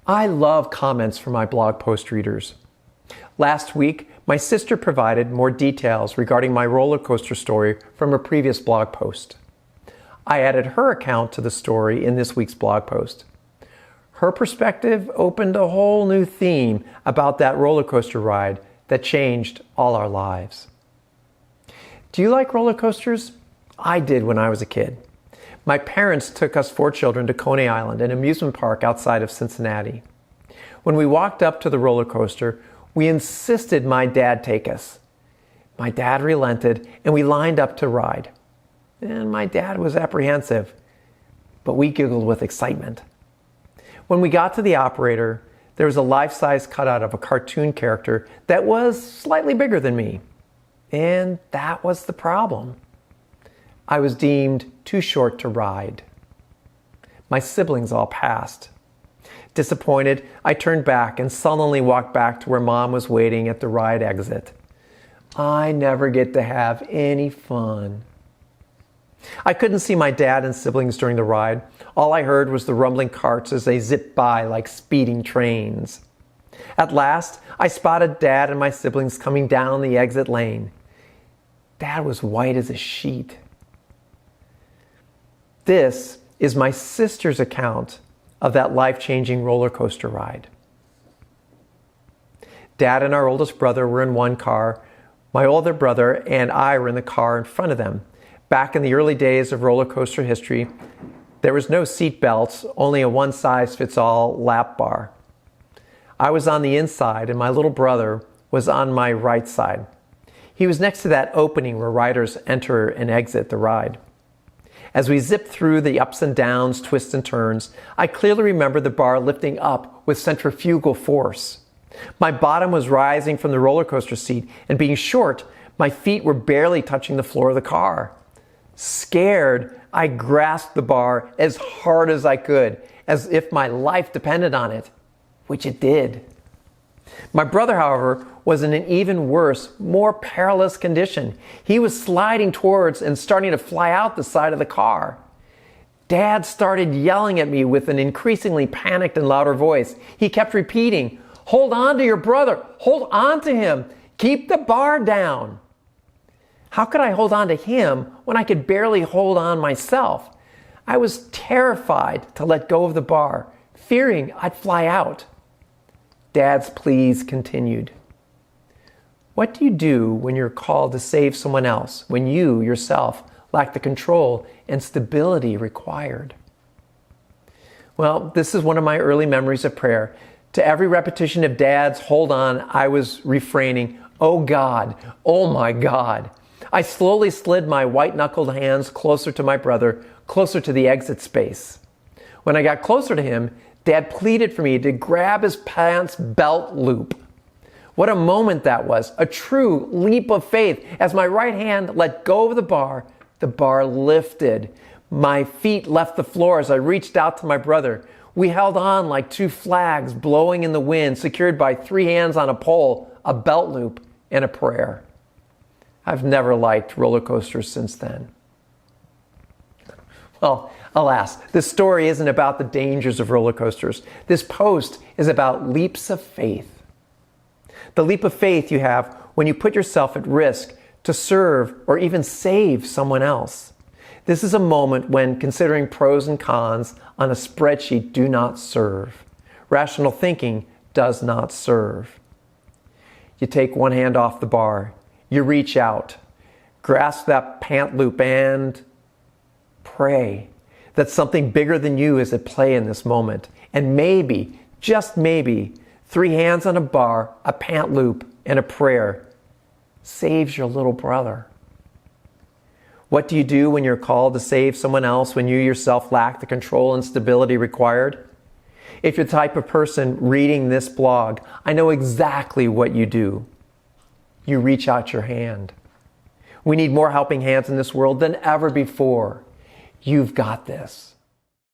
I love comments from my blog post readers. Last week, my sister provided more details regarding my roller coaster story from a previous blog post. I added her account to the story in this week's blog post. Her perspective opened a whole new theme about that roller coaster ride that changed all our lives. Do you like roller coasters? I did when I was a kid. My parents took us 4 children to Coney Island, an amusement park outside of Cincinnati. When we walked up to the roller coaster, we insisted my dad take us. My dad relented, and we lined up to ride. And my dad was apprehensive, but we giggled with excitement. When we got to the operator, there was a life-size cutout of a cartoon character that was slightly bigger than me. And that was the problem. I was deemed too short to ride. My siblings all passed. Disappointed, I turned back and sullenly walked back to where Mom was waiting at the ride exit. I never get to have any fun. I couldn't see my dad and siblings during the ride. All I heard was the rumbling carts as they zipped by like speeding trains. At last, I spotted Dad and my siblings coming down the exit lane. Dad was white as a sheet. This is my sister's account of that life-changing roller coaster ride. Dad and our oldest brother were in one car. My older brother and I were in the car in front of them. Back in the early days of roller coaster history, there was no seat belts, only a one-size-fits-all lap bar. I was on the inside and my little brother was on my right side. He was next to that opening where riders enter and exit the ride. As we zipped through the ups and downs, twists and turns, I clearly remember the bar lifting up with centrifugal force. My bottom was rising from the roller coaster seat, and being short, my feet were barely touching the floor of the car. Scared, I grasped the bar as hard as I could, as if my life depended on it, which it did. My brother, however, was in an even worse, more perilous condition. He was sliding towards and starting to fly out the side of the car. Dad started yelling at me with an increasingly panicked and louder voice. He kept repeating, "Hold on to your brother! Hold on to him! Keep the bar down!" How could I hold on to him when I could barely hold on myself? I was terrified to let go of the bar, fearing I'd fly out. Dad's pleas continued. What do you do when you're called to save someone else, when you, yourself, lack the control and stability required? Well, this is one of my early memories of prayer. To every repetition of Dad's hold on, I was refraining, "Oh God, oh my God." I slowly slid my white-knuckled hands closer to my brother, closer to the exit space. When I got closer to him, Dad pleaded for me to grab his pants belt loop. What a moment that was, a true leap of faith. As my right hand let go of the bar lifted. My feet left the floor as I reached out to my brother. We held on like 2 flags blowing in the wind, secured by 3 hands on a pole, a belt loop, and a prayer. I've never liked roller coasters since then. Well, alas, this story isn't about the dangers of roller coasters. This post is about leaps of faith. The leap of faith you have when you put yourself at risk to serve or even save someone else. This is a moment when considering pros and cons on a spreadsheet do not serve. Rational thinking does not serve. You take one hand off the bar. You reach out, grasp that pant loop, and pray that something bigger than you is at play in this moment. And maybe, just maybe, 3 hands on a bar, a pant loop, and a prayer saves your little brother. What do you do when you're called to save someone else when you yourself lack the control and stability required? If you're the type of person reading this blog, I know exactly what you do. You reach out your hand. We need more helping hands in this world than ever before. You've got this.